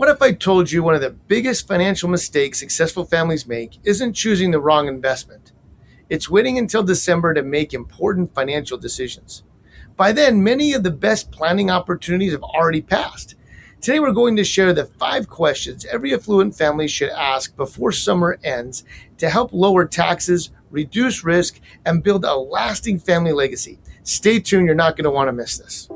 What if I told you one of the biggest financial mistakes successful families make isn't choosing the wrong investment? It's waiting until December to make important financial decisions. By then, many of the best planning opportunities have already passed. Today, we're going to share the 5 questions every affluent family should ask before summer ends to help lower taxes, reduce risk, and build a lasting family legacy. Stay tuned, you're not going to want to miss this.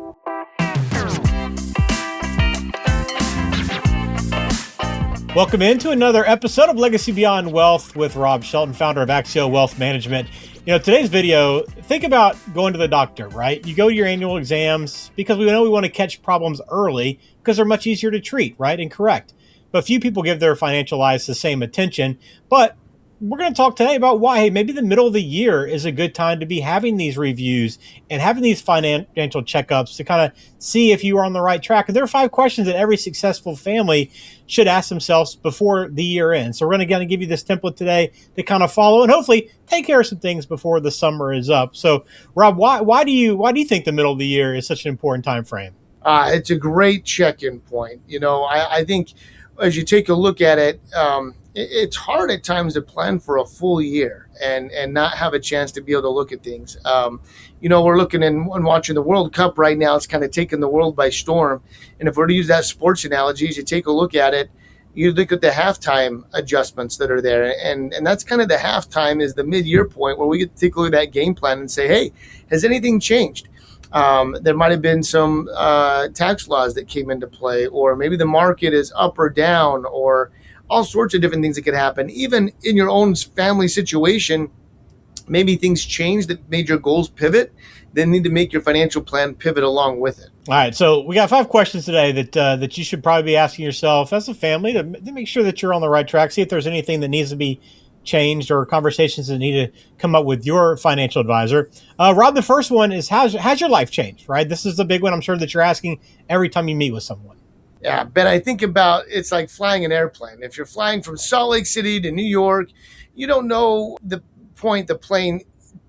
Welcome into another episode of Legacy Beyond Wealth with Rob Shelton, founder of Axio Wealth Management. Today's video, think about going to the doctor, right? You go to your annual exams because we know we want to catch problems early because they're much easier to treat, right, and correct. But few people give their financial lives the same attention. But we're going to talk today about why, hey, maybe the middle of the year is a good time to be having these reviews and having these financial checkups to kind of see if you are on the right track. And there are 5 questions that every successful family should ask themselves before the year ends. So we're going to give you this template today to kind of follow and hopefully take care of some things before the summer is up. So Rob, why do you think the middle of the year is such an important time frame? It's a great check-in point. I think as you take a look at it, it's hard at times to plan for a full year and not have a chance to be able to look at things. We're looking and watching the World Cup right now. It's kind of taken the world by storm. And if we're to use that sports analogy, as you take a look at it, you look at the halftime adjustments that are there. And that's kind of the halftime is the mid-year point where we get to take a look at that game plan and say, hey, has anything changed? There might have been some tax laws that came into play, or maybe the market is up or down, or all sorts of different things that could happen. Even in your own family situation, maybe things change that made your goals pivot. Then need to make your financial plan pivot along with it. All right, so we got 5 questions today that you should probably be asking yourself as a family to make sure that you're on the right track. See if there's anything that needs to be changed or conversations that need to come up with your financial advisor. Rob, the first one is how's your life changed, right? This is the big one I'm sure that you're asking every time you meet with someone. Yeah, Ben, I think about it's like flying an airplane. If you're flying from Salt Lake City to New York, you don't know the point the plane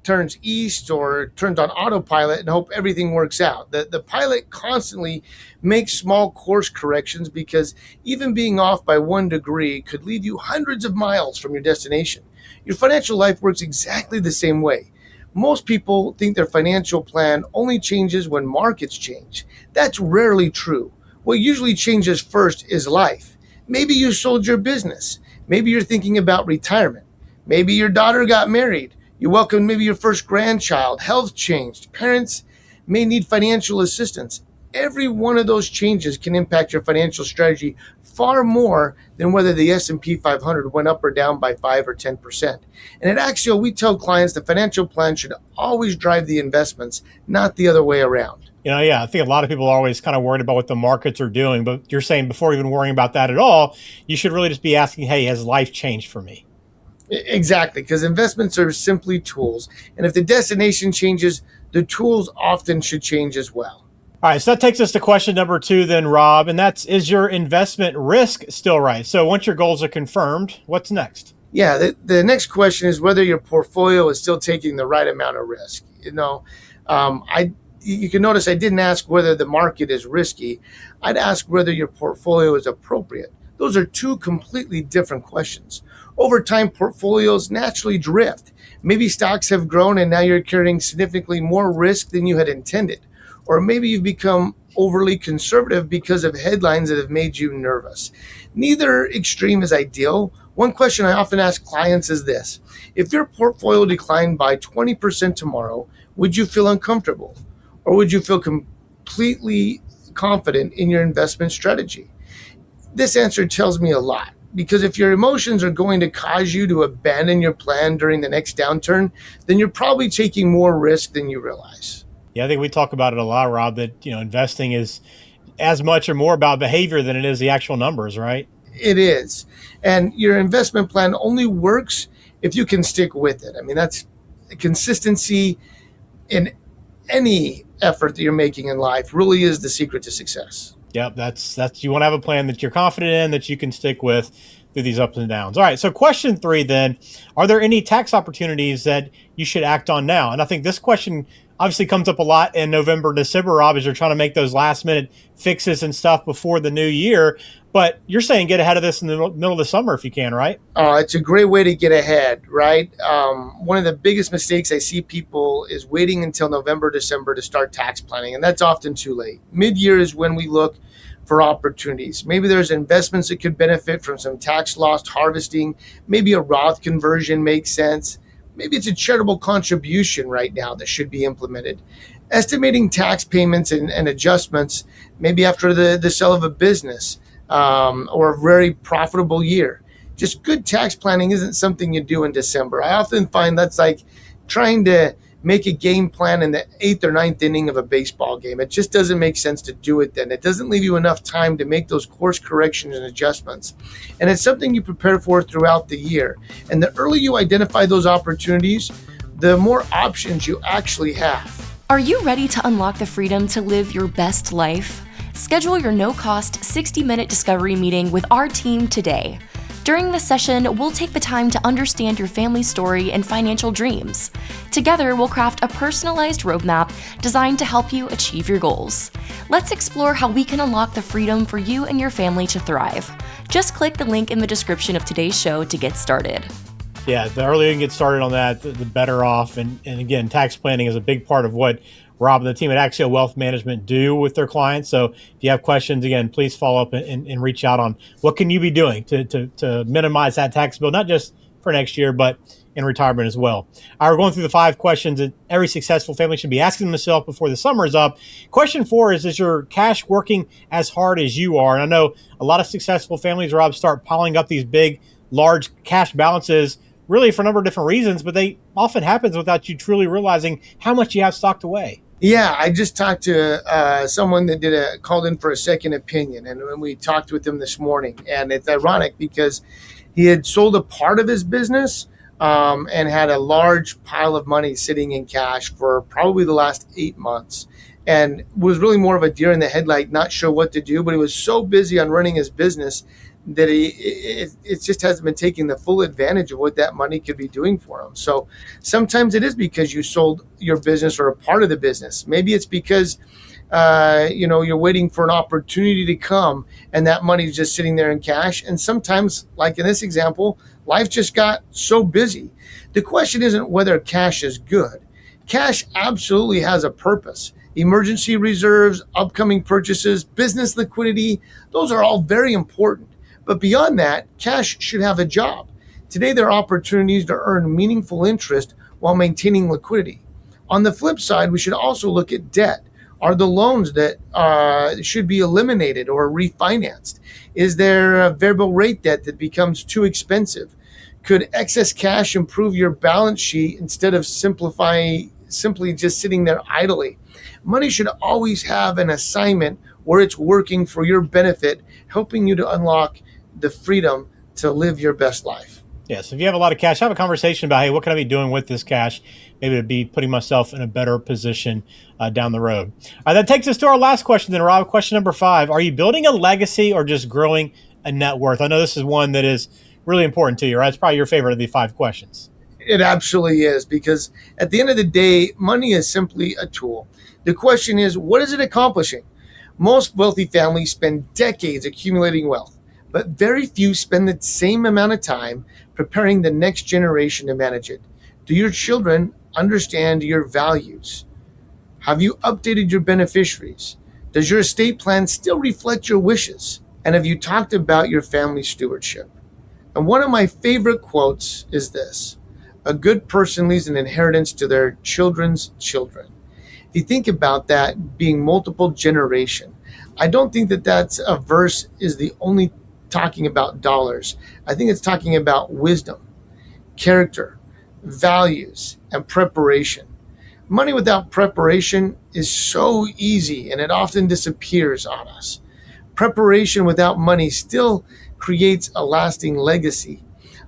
turns east or turns on autopilot and hope everything works out. The pilot constantly makes small course corrections because even being off by 1 degree could lead you hundreds of miles from your destination. Your financial life works exactly the same way. Most people think their financial plan only changes when markets change. That's rarely true. What usually changes first is life. Maybe you sold your business. Maybe you're thinking about retirement. Maybe your daughter got married. You welcomed maybe your first grandchild. Health changed. Parents may need financial assistance. Every one of those changes can impact your financial strategy far more than whether the S&P 500 went up or down by 5 or 10%. And at Axio, we tell clients the financial plan should always drive the investments, not the other way around. I think a lot of people are always kind of worried about what the markets are doing, but you're saying before even worrying about that at all, you should really just be asking, hey, has life changed for me? Exactly, because investments are simply tools. And if the destination changes, the tools often should change as well. All right, so that takes us to question number 2 then, Rob, and that's, is your investment risk still right? So once your goals are confirmed, what's next? Yeah, the next question is whether your portfolio is still taking the right amount of risk. You can notice I didn't ask whether the market is risky. I'd ask whether your portfolio is appropriate. Those are 2 completely different questions. Over time, portfolios naturally drift. Maybe stocks have grown and now you're carrying significantly more risk than you had intended. Or maybe you've become overly conservative because of headlines that have made you nervous. Neither extreme is ideal. One question I often ask clients is this: if your portfolio declined by 20% tomorrow, would you feel uncomfortable? Or would you feel completely confident in your investment strategy? This answer tells me a lot, because if your emotions are going to cause you to abandon your plan during the next downturn, then you're probably taking more risk than you realize. Yeah, I think we talk about it a lot, Rob, that investing is as much or more about behavior than it is the actual numbers, right? It is. And your investment plan only works if you can stick with it. I mean, that's consistency in any effort that you're making in life really is the secret to success. Yep, that's you want to have a plan that you're confident in, that you can stick with through these ups and downs. All right, so question 3 then, are there any tax opportunities that you should act on now? And I think this question obviously comes up a lot in November, December, Rob, as you're trying to make those last minute fixes and stuff before the new year. But you're saying get ahead of this in the middle of the summer if you can, right? It's a great way to get ahead, right? One of the biggest mistakes I see people is waiting until November, December to start tax planning, and that's often too late. Mid-year is when we look for opportunities. Maybe there's investments that could benefit from some tax loss harvesting. Maybe a Roth conversion makes sense. Maybe it's a charitable contribution right now that should be implemented. Estimating tax payments and adjustments, maybe after the sale of a business or a very profitable year. Just good tax planning isn't something you do in December. I often find that's like trying to make a game plan in the 8th or ninth inning of a baseball game. It just doesn't make sense to do it then. It doesn't leave you enough time to make those course corrections and adjustments. And it's something you prepare for throughout the year. And the earlier you identify those opportunities, the more options you actually have. Are you ready to unlock the freedom to live your best life? Schedule your no-cost 60-minute discovery meeting with our team today. During this session, we'll take the time to understand your family story and financial dreams. Together, we'll craft a personalized roadmap designed to help you achieve your goals. Let's explore how we can unlock the freedom for you and your family to thrive. Just click the link in the description of today's show to get started. Yeah, the earlier you can get started on that, the better off. And again, tax planning is a big part of what Rob and the team at Axio Wealth Management do with their clients. So if you have questions, again, please follow up and reach out on what can you be doing to minimize that tax bill, not just for next year, but in retirement as well. All right, we're going through the 5 questions that every successful family should be asking themselves before the summer is up. Question 4 is your cash working as hard as you are? And I know a lot of successful families, Rob, start piling up these big, large cash balances really for a number of different reasons, but they often happens without you truly realizing how much you have stocked away. Yeah, I just talked to someone that called in for a second opinion, and we talked with him this morning. And it's ironic because he had sold a part of his business and had a large pile of money sitting in cash for probably the last 8 months, and was really more of a deer in the headlight, not sure what to do. But he was so busy on running his business that it just hasn't been taking the full advantage of what that money could be doing for him. So sometimes it is because you sold your business or a part of the business. Maybe it's because you're waiting for an opportunity to come and that money's just sitting there in cash. And sometimes, like in this example, life just got so busy. The question isn't whether cash is good. Cash absolutely has a purpose. Emergency reserves, upcoming purchases, business liquidity, those are all very important. But beyond that, cash should have a job. Today, there are opportunities to earn meaningful interest while maintaining liquidity. On the flip side, we should also look at debt. Are the loans that should be eliminated or refinanced? Is there a variable rate debt that becomes too expensive? Could excess cash improve your balance sheet instead of simply just sitting there idly? Money should always have an assignment where it's working for your benefit, helping you to unlock the freedom to live your best life. Yes, if you have a lot of cash, have a conversation about, hey, what can I be doing with this cash? Maybe to be putting myself in a better position down the road. All right, that takes us to our last question then, Rob. Question number 5. Are you building a legacy or just growing a net worth? I know this is one that is really important to you, right? It's probably your favorite of the 5 questions. It absolutely is, because at the end of the day, money is simply a tool. The question is, what is it accomplishing? Most wealthy families spend decades accumulating wealth, but very few spend the same amount of time preparing the next generation to manage it. Do your children understand your values? Have you updated your beneficiaries? Does your estate plan still reflect your wishes? And have you talked about your family stewardship? And one of my favorite quotes is this: a good person leaves an inheritance to their children's children. If you think about that being multiple generation, I don't think that that's a verse is the only talking about dollars. I think it's talking about wisdom, character, values, and preparation. Money without preparation is so easy, and it often disappears on us. Preparation without money still creates a lasting legacy.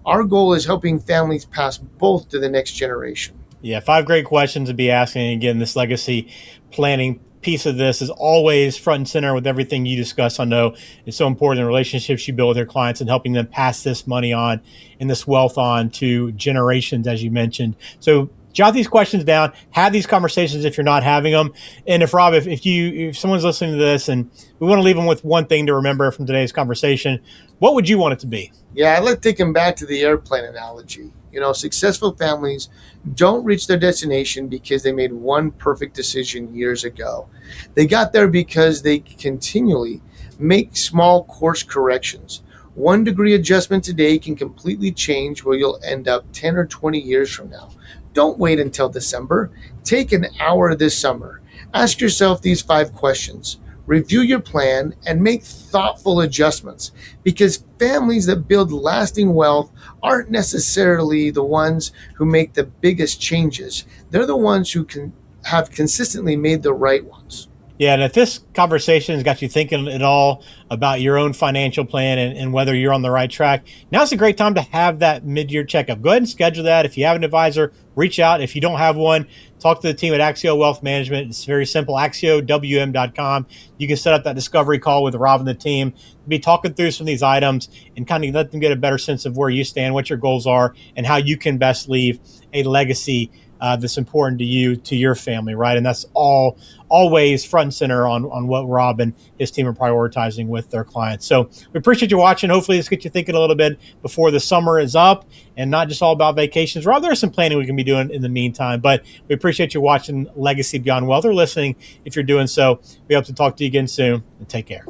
Our goal is helping families pass both to the next generation. Yeah, 5 great questions to be asking. Again, this legacy planning piece of this is always front and center with everything you discuss. I know it's so important in relationships you build with your clients and helping them pass this money on and this wealth on to generations, as you mentioned. So jot these questions down, have these conversations if you're not having them. And if Rob, if someone's listening to this and we want to leave them with one thing to remember from today's conversation, what would you want it to be? Yeah, I'd like to take them back to the airplane analogy. Successful families don't reach their destination because they made one perfect decision years ago. They got there because they continually make small course corrections. 1 degree adjustment today can completely change where you'll end up 10 or 20 years from now. Don't wait until December. Take an hour this summer. Ask yourself these 5 questions. Review your plan and make thoughtful adjustments, because families that build lasting wealth aren't necessarily the ones who make the biggest changes. They're the ones who can have consistently made the right ones. Yeah, and if this conversation has got you thinking at all about your own financial plan and whether you're on the right track, now's a great time to have that mid-year checkup. Go ahead and schedule that. If you have an advisor, reach out. If you don't have one, talk to the team at Axio Wealth Management. It's very simple, axiowm.com. You can set up that discovery call with Rob and the team, be talking through some of these items and kind of let them get a better sense of where you stand, what your goals are, and how you can best leave a legacy that's important to you, to your family, right? And that's always front and center on what Rob and his team are prioritizing with their clients. So we appreciate you watching. Hopefully this gets you thinking a little bit before the summer is up, and not just all about vacations. Rob, there's some planning we can be doing in the meantime, but we appreciate you watching Legacy Beyond Wealth, or listening if you're doing so. We hope to talk to you again soon, and take care.